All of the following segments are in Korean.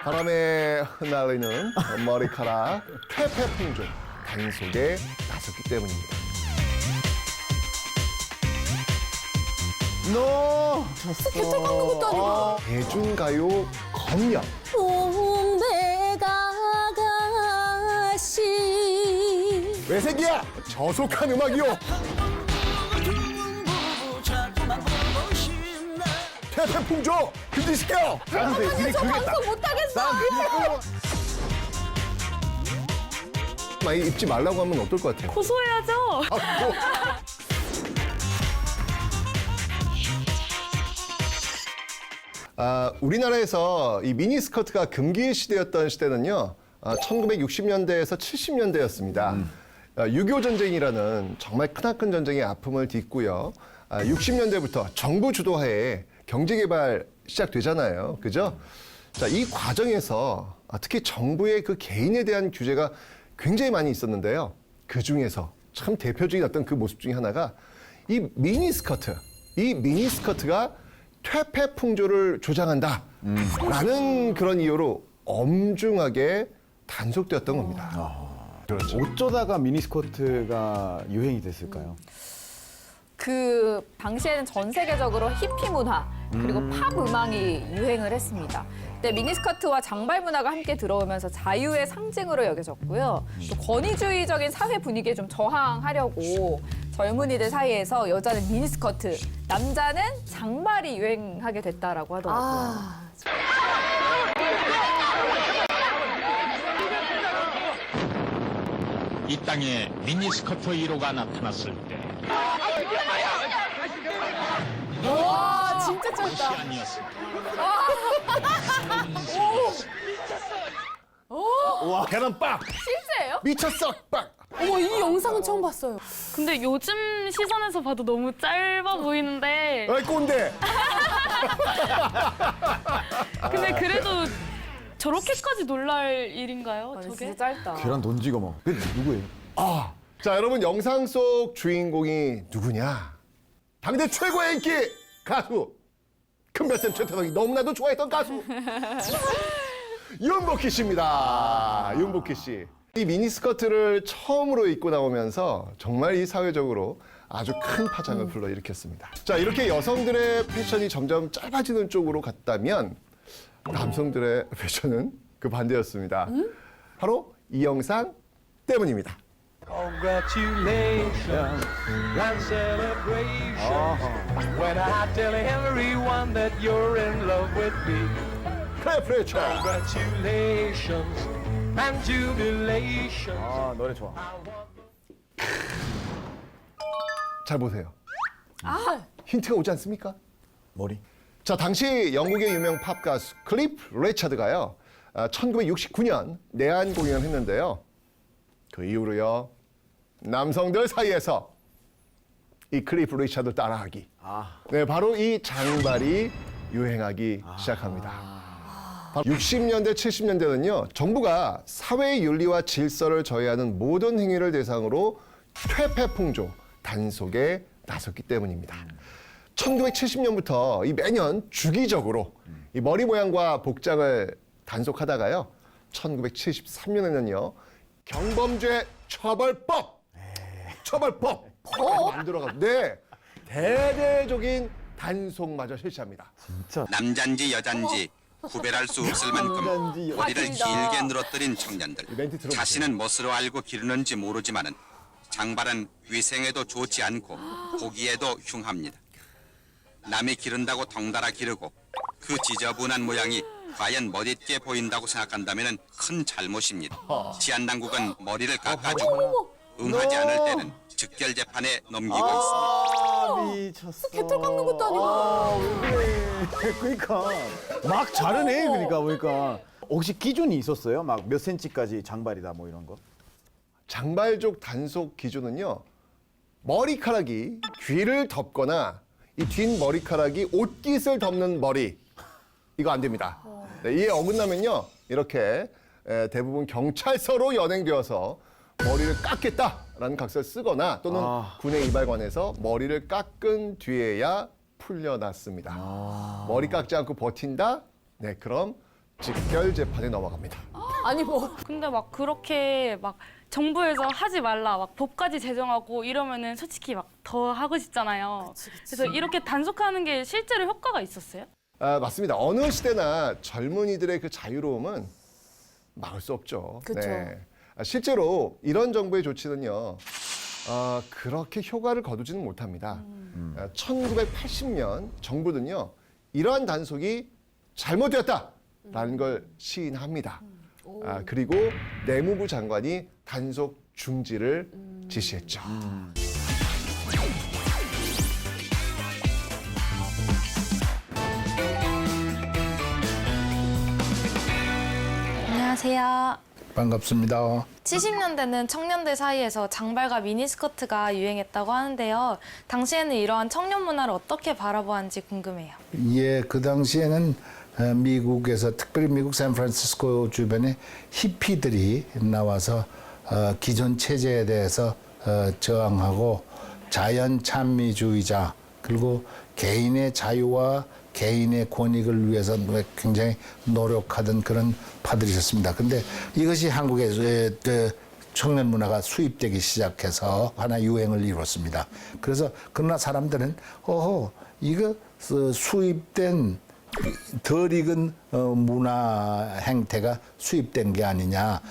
바람에 흩날리는 머리카락 퇴폐풍조 단속에 나섰기 때문입니다. 너 개털 깎는 것도 아니고. 대중가요 검역. 동백아가씨. 외색이야! 저속한 음악이요! 퇴폐풍조 금지시켜! 사람들이 저 그러겠다. 방송 못하겠어. 많이 입지 말라고 하면 어떨 것 같아요? 고소해야죠. 우리나라에서 이 미니스커트가 금기 시대였던 시대는요, 1960년대에서 70년대였습니다. 6.25 전쟁이라는 정말 크나큰 전쟁의 아픔을 딛고요. 60년대부터 정부 주도하에 경제개발 시작되잖아요. 그죠? 자, 이 과정에서 특히 정부의 그 개인에 대한 규제가 굉장히 많이 있었는데요. 그 중에서 참 대표적인 어떤 그 모습 중에 하나가 이 미니스커트. 이 미니스커트가 퇴폐풍조를 조장한다. 라는 그런 이유로 엄중하게 단속되었던 겁니다. 그렇죠. 어쩌다가 미니스커트가 유행이 됐을까요? 그 당시에는 전 세계적으로 히피 문화 그리고 팝 음악이 유행을 했습니다. 그때 미니스커트와 장발 문화가 함께 들어오면서 자유의 상징으로 여겨졌고요. 또 권위주의적인 사회 분위기에 좀 저항하려고 젊은이들 사이에서 여자는 미니스커트, 남자는 장발이 유행하게 됐다라고 하더라고요. 이 땅에 미니스커트 1호가 나타났을 때 와, 진짜 짧다. 아니었을까? 와, 계란빵! 실제예요? 미쳤어! 빵! 어머, 이 영상은 처음 봤어요. 근데 요즘 시선에서 봐도 너무 짧아 보이는데 어이, 꼰대! 근데 그래도 저렇게까지 놀랄 일인가요? 아니, 저게? 진짜 짧다. 계란 던지고 막. 그게 누구예요? 자, 여러분, 영상 속 주인공이 누구냐? 당대 최고의 인기 가수! 큰별쌤 최태성이 너무나도 좋아했던 가수! 윤복희 씨입니다. 윤복희 씨. 이 미니스커트를 처음으로 입고 나오면서 정말 이 사회적으로 아주 큰 파장을 불러일으켰습니다. 자, 이렇게 여성들의 패션이 점점 짧아지는 쪽으로 갔다면 남성들의 패션은 그 반대였습니다. 바로 이 영상 때문입니다. Congratulations and celebrations when I tell everyone that you're in love with me. 프레프레처. Congratulations and jubilations. 아, 노래 좋아. 잘 보세요. 힌트가 오지 않습니까? 머리. 자, 당시 영국의 유명 팝 가수 클리프 리차드가요, 1969년 내한 공연을 했는데요. 그 이후로요, 남성들 사이에서 이 클리프 리차드 따라하기. 네, 바로 이 장발이 유행하기 시작합니다. 바로 60년대, 70년대는요, 정부가 사회의 윤리와 질서를 저해하는 모든 행위를 대상으로 퇴폐풍조, 단속에 나섰기 때문입니다. 1970년부터 이 매년 주기적으로 이 머리 모양과 복장을 단속하다가요, 1973년에는요, 경범죄 처벌법 만들어가, 네, 대대적인 단속마저 실시합니다. 진짜. 남잔지 여잔지 구별할 수 없을 만큼 남잔지 머리를 여잔지다. 길게 늘어뜨린 청년들. 멘트 들어보세요. 자신은 멋으로 알고 기르는지 모르지만은 장발은 위생에도 좋지 않고 보기에도 흉합니다. 남이 기른다고 덩달아 기르고 그 지저분한 모양이 과연 멋있게 보인다고 생각한다면 큰 잘못입니다. 치안당국은 머리를 깎아주고 응하지 않을 때는 즉결 재판에 넘기고 있습니다. 미쳤어. 개털 깎는 것도 아니고. 왜 그래. 그러니까 막 자르네. 그러니까 보니까 혹시 기준이 있었어요? 막 몇 센치까지 장발이다 뭐 이런 거? 장발족 단속 기준은요, 머리카락이 귀를 덮거나 이 뒷머리카락이 옷깃을 덮는 머리, 이거 안 됩니다. 네, 이에 어긋나면요, 이렇게 대부분 경찰서로 연행되어서 머리를 깎겠다라는 각서를 쓰거나 또는 군의 이발관에서 머리를 깎은 뒤에야 풀려났습니다. 머리 깎지 않고 버틴다? 네, 그럼 직결 재판에 넘어갑니다. 아니 뭐 근데 막 그렇게 막 정부에서 하지 말라 막 법까지 제정하고 이러면은 솔직히 막 더 하고 싶잖아요. 그래서 이렇게 단속하는 게 실제로 효과가 있었어요? 맞습니다. 어느 시대나 젊은이들의 그 자유로움은 막을 수 없죠. 그쵸. 실제로 이런 정부의 조치는요, 그렇게 효과를 거두지는 못합니다. 1980년 정부는요, 이러한 단속이 잘못되었다라는 걸 시인합니다. 그리고 내무부 장관이 단속 중지를 지시했죠. 안녕하세요. 반갑습니다. 70년대는 청년들 사이에서 장발과 미니스커트가 유행했다고 하는데요. 당시에는 이러한 청년 문화를 어떻게 바라보았는지 궁금해요. 예, 그 당시에는 미국에서 특별히 미국 샌프란시스코 주변에 히피들이 나와서 기존 체제에 대해서 저항하고 자연 찬미주의자 그리고 개인의 자유와 개인의 권익을 위해서 굉장히 노력하던 그런 파들이 있었습니다. 근데 이것이 한국에 청년 문화가 수입되기 시작해서 하나 유행을 이뤘습니다. 그래서 그러나 사람들은 이거 수입된 덜 익은 문화 행태가 수입된 게 아니냐,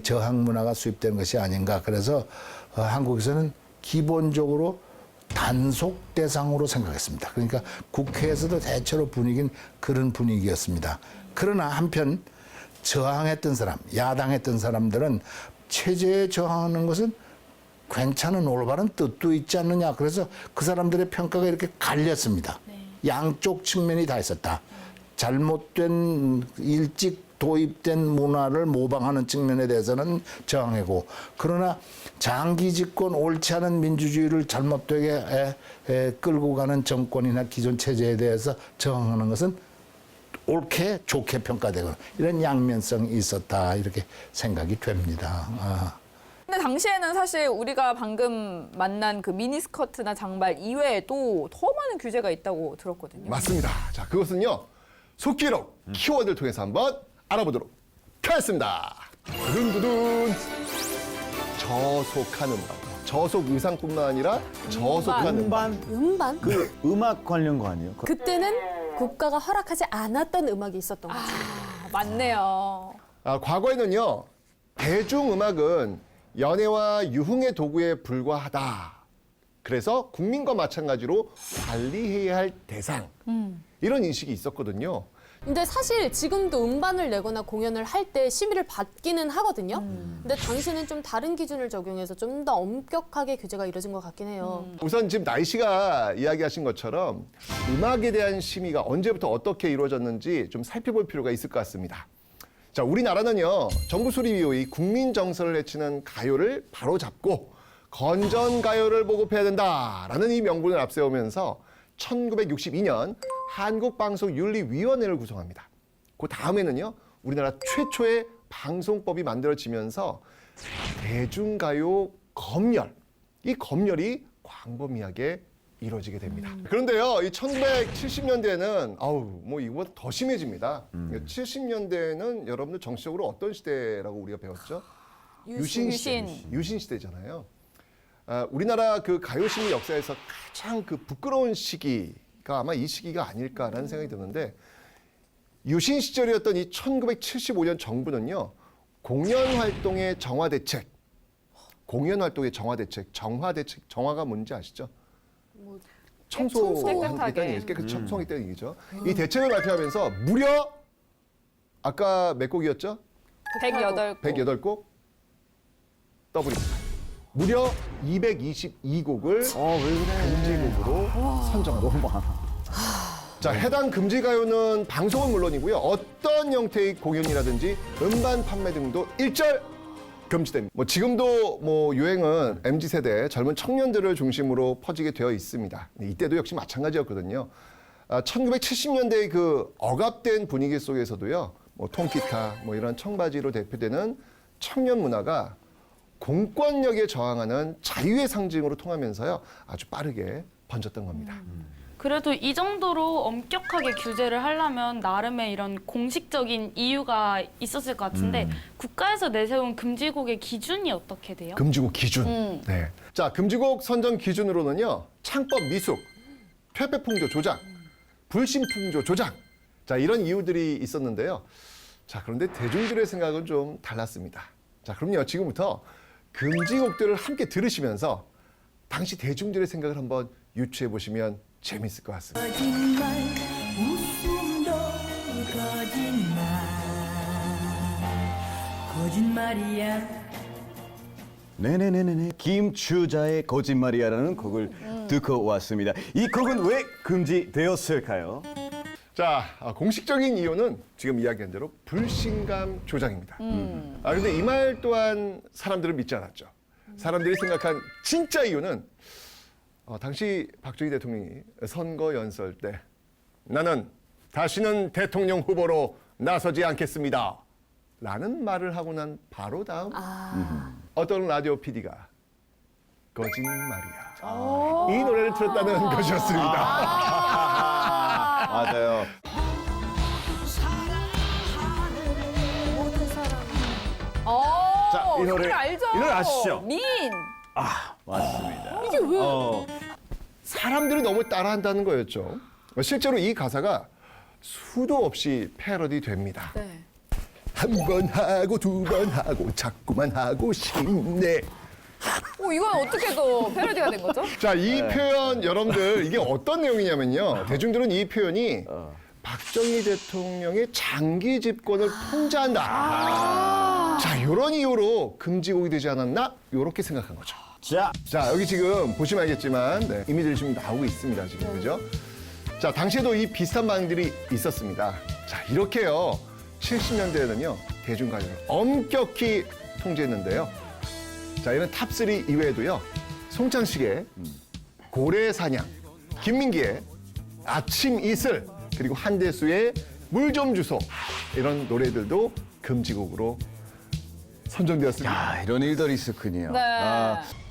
저항 문화가 수입된 것이 아닌가. 그래서 한국에서는 기본적으로 단속 대상으로 생각했습니다. 그러니까 국회에서도 대체로 분위기는 그런 분위기였습니다. 그러나 한편 저항했던 사람, 야당했던 사람들은 체제에 저항하는 것은 괜찮은 올바른 뜻도 있지 않느냐. 그래서 그 사람들의 평가가 이렇게 갈렸습니다. 양쪽 측면이 다 있었다. 잘못된 일찍 도입된 문화를 모방하는 측면에 대해서는 저항하고, 그러나 장기 집권 옳지 않은 민주주의를 잘못되게 끌고 가는 정권이나 기존 체제에 대해서 저항하는 것은 옳게 좋게 평가되고, 이런 양면성이 있었다 이렇게 생각이 됩니다. 근데 당시에는 사실 우리가 방금 만난 그 미니스커트나 장발 이외에도 더 많은 규제가 있다고 들었거든요. 맞습니다. 자, 그것은요, 속기록 키워드를 통해서 한번 알아보도록 하겠습니다. 두둔두둔. 저속한 음악. 저속 의상뿐만 아니라 저속한 음악. 음반? 그 음악 관련 거 아니에요? 그때는 국가가 허락하지 않았던 음악이 있었던 거죠. 맞네요. 과거에는요, 대중음악은 연애와 유흥의 도구에 불과하다. 그래서 국민과 마찬가지로 관리해야 할 대상. 이런 인식이 있었거든요. 근데 사실 지금도 음반을 내거나 공연을 할 때 심의를 받기는 하거든요. 근데 당시는 좀 다른 기준을 적용해서 좀 더 엄격하게 규제가 이루어진 것 같긴 해요. 우선 지금 나이 씨가 이야기하신 것처럼 음악에 대한 심의가 언제부터 어떻게 이루어졌는지 좀 살펴볼 필요가 있을 것 같습니다. 자, 우리나라는요, 정부 수립 이후 이 국민 정서를 해치는 가요를 바로 잡고 건전 가요를 보급해야 된다라는 이 명분을 앞세우면서 1962년 한국방송윤리위원회를 구성합니다. 그 다음에는요, 우리나라 최초의 방송법이 만들어지면서 대중가요 검열, 이 검열이 광범위하게 이루어지게 됩니다. 그런데요, 이 1970년대에는 뭐 이거보다 더 심해집니다. 70년대에는 여러분들 정치적으로 어떤 시대라고 우리가 배웠죠? 유신 시대잖아요. 우리나라 그 가요심의 역사에서 가장 그 부끄러운 시기가 아마 이 시기가 아닐까라는 생각이 드는데, 유신 시절이었던 이 1975년 정부는요, 공연 활동의 정화 대책, 정화가 뭔지 아시죠? 깨끗하게. 깨끗 청소하겠다는 얘기죠. 이 대책을 발표하면서 무려 아까 몇 곡이었죠? 108곡. 108곡 더블입니다. 무려 222곡을 금지곡으로 선정하고. 너무 많아. 자, 해당 금지 가요는 방송은 물론이고요, 어떤 형태의 공연이라든지 음반 판매 등도 일절 금지됩니다. 지금도 유행은 MZ 세대 젊은 청년들을 중심으로 퍼지게 되어 있습니다. 이때도 역시 마찬가지였거든요. 1970년대의 그 억압된 분위기 속에서도요, 통기타, 이런 청바지로 대표되는 청년 문화가 공권력에 저항하는 자유의 상징으로 통하면서요, 아주 빠르게 번졌던 겁니다. 그래도 이 정도로 엄격하게 규제를 하려면 나름의 이런 공식적인 이유가 있었을 것 같은데 국가에서 내세운 금지곡의 기준이 어떻게 돼요? 금지곡 기준. 네. 자, 금지곡 선정 기준으로는요. 창법 미숙, 퇴폐풍조 조장, 불신풍조 조장. 자, 이런 이유들이 있었는데요. 자, 그런데 대중들의 생각은 좀 달랐습니다. 자, 그럼요. 지금부터 금지곡들을 함께 들으시면서 당시 대중들의 생각을 한번 유추해 보시면 재밌을 것 같습니다. 거짓말 웃음도 거짓말이야. 네네네네. 김추자의 거짓말이야라는 곡을 듣고 왔습니다. 이 곡은 왜 금지되었을까요? 자, 공식적인 이유는 지금 이야기한 대로 불신감 조장입니다. 근데 이 말 또한 사람들은 믿지 않았죠. 사람들이 생각한 진짜 이유는 당시 박정희 대통령이 선거 연설 때 나는 다시는 대통령 후보로 나서지 않겠습니다. 라는 말을 하고 난 바로 다음 어떤 라디오 PD가 거짓말이야. 이 노래를 틀었다는 것이었습니다. 맞아요. 자, 이 노래 알죠. 이 노래 아시죠? 민. 맞습니다. 이게 왜? 사람들이 너무 따라한다는 거였죠. 실제로 이 가사가 수도 없이 패러디 됩니다. 네. 한 번 하고 두 번 하고 자꾸만 하고 싶네. 이건 어떻게 또 패러디가 된 거죠? 자, 이 표현 여러분들 이게 어떤 내용이냐면요. 대중들은 이 표현이 박정희 대통령의 장기 집권을 풍자한다. 자, 이런 이유로 금지곡이 되지 않았나? 이렇게 생각한 거죠. 자, 여기 지금 보시면 알겠지만 이미지를 지금 나오고 있습니다. 지금 그죠? 자, 당시에도 이 비슷한 반응들이 있었습니다. 자, 이렇게요. 70년대에는요. 대중가요를 엄격히 통제했는데요. 자, 이런 탑3 이외에도요. 송창식의 고래사냥, 김민기의 아침 이슬, 그리고 한대수의 물 좀 주소, 이런 노래들도 금지곡으로 선정되었습니다. 이런 일들이 있었군요. 네.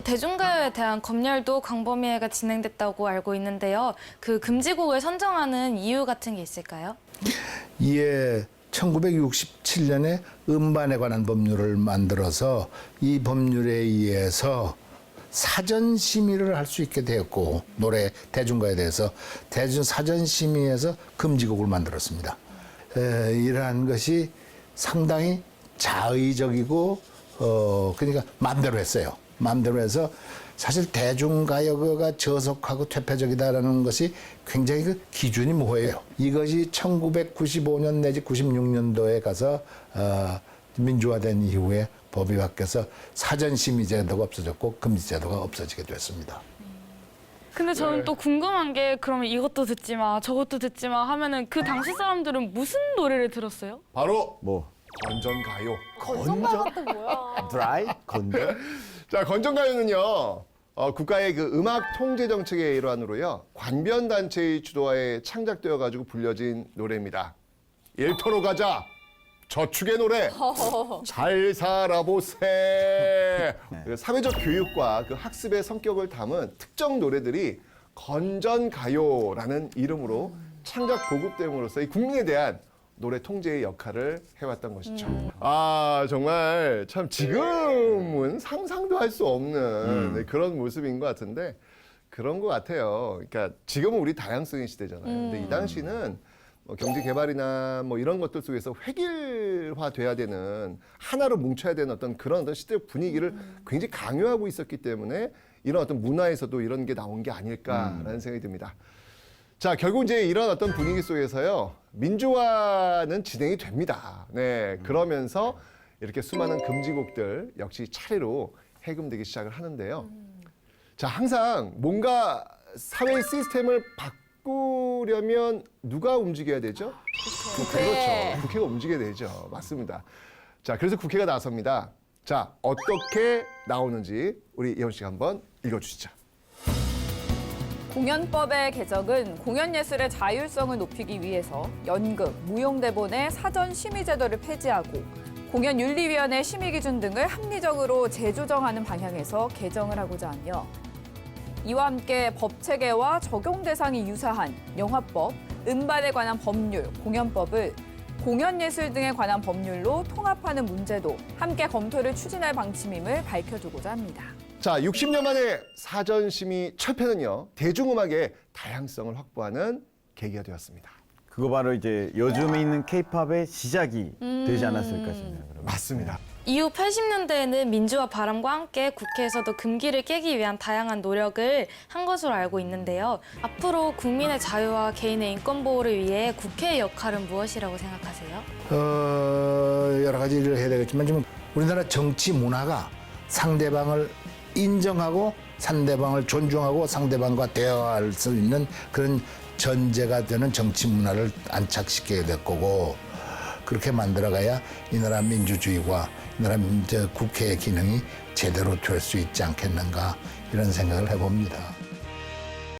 대중가요에 대한 검열도 광범위하게 진행됐다고 알고 있는데요. 그 금지곡을 선정하는 이유 같은 게 있을까요? 이에 1967년에 음반에 관한 법률을 만들어서 이 법률에 의해서 사전 심의를 할 수 있게 되었고 노래 대중가에 대해서 대중 사전 심의에서 금지곡을 만들었습니다. 이러한 것이 상당히 자의적이고 그러니까 마음대로 했어요. 마음대로 해서 사실 대중가요가 저속하고 퇴폐적이다라는 것이 굉장히 그 기준이 모호해요. 이것이 1995년 내지 96년도에 가서 민주화된 이후에 법이 바뀌어서 사전심의 제도가 없어졌고 금지 제도가 없어지게 됐습니다. 근데 저는 또 궁금한 게 그러면 이것도 듣지 마, 저것도 듣지 마 하면은 그 당시 사람들은 무슨 노래를 들었어요? 바로 뭐 건전가요. 건전가 같은 뭐야? 드라이 건전? 자, 건전가요는요. 국가의 그 음악 통제 정책의 일환으로요. 관변 단체의 주도하에 창작되어 가지고 불려진 노래입니다. 일터로 가자. 저축의 노래. 잘 살아보세. 사회적 교육과 그 학습의 성격을 담은 특정 노래들이 건전가요라는 이름으로 창작 보급됨으로써 이 국민에 대한 노래 통제의 역할을 해왔던 것이죠. 정말 참 지금은 상상도 할 수 없는 그런 모습인 것 같은데 그런 것 같아요. 그러니까 지금은 우리 다양성의 시대잖아요. 근데 이 당시는 경제 개발이나 뭐 이런 것들 속에서 획일화돼야 되는 하나로 뭉쳐야 되는 어떤 그런 어떤 시대 분위기를 굉장히 강요하고 있었기 때문에 이런 어떤 문화에서도 이런 게 나온 게 아닐까라는 생각이 듭니다. 자, 결국 이제 이런 어떤 분위기 속에서요, 민주화는 진행이 됩니다. 네, 그러면서 이렇게 수많은 금지곡들 역시 차례로 해금되기 시작을 하는데요. 자, 항상 뭔가 사회 시스템을 바꾸려면 누가 움직여야 되죠? 그렇죠. 국회가 움직여야 되죠. 맞습니다. 자, 그래서 국회가 나섭니다. 자, 어떻게 나오는지 우리 예원 씨가 한번 읽어주시죠. 공연법의 개정은 공연예술의 자율성을 높이기 위해서 연극, 무용대본의 사전 심의 제도를 폐지하고 공연윤리위원회 심의 기준 등을 합리적으로 재조정하는 방향에서 개정을 하고자 하며 이와 함께 법 체계와 적용 대상이 유사한 영화법, 음반에 관한 법률, 공연법을 공연예술 등에 관한 법률로 통합하는 문제도 함께 검토를 추진할 방침임을 밝혀두고자 합니다. 자, 60년 만에 사전심의 철폐는요, 대중음악의 다양성을 확보하는 계기가 되었습니다. 그거 바로 이제 요즘에 있는 케이팝의 시작이 되지 않았을까 싶네요. 그러면. 맞습니다. 이후 80년대에는 민주화 바람과 함께 국회에서도 금기를 깨기 위한 다양한 노력을 한 것으로 알고 있는데요. 앞으로 국민의 자유와 개인의 인권 보호를 위해 국회의 역할은 무엇이라고 생각하세요? 여러 가지 일을 해야 되겠지만 지금 우리나라 정치 문화가 상대방을 인정하고 상대방을 존중하고 상대방과 대화할 수 있는 그런 전제가 되는 정치 문화를 안착시켜야 될 거고, 그렇게 만들어가야 이 나라 민주주의와 이 나라 국회의 기능이 제대로 될 수 있지 않겠는가, 이런 생각을 해봅니다.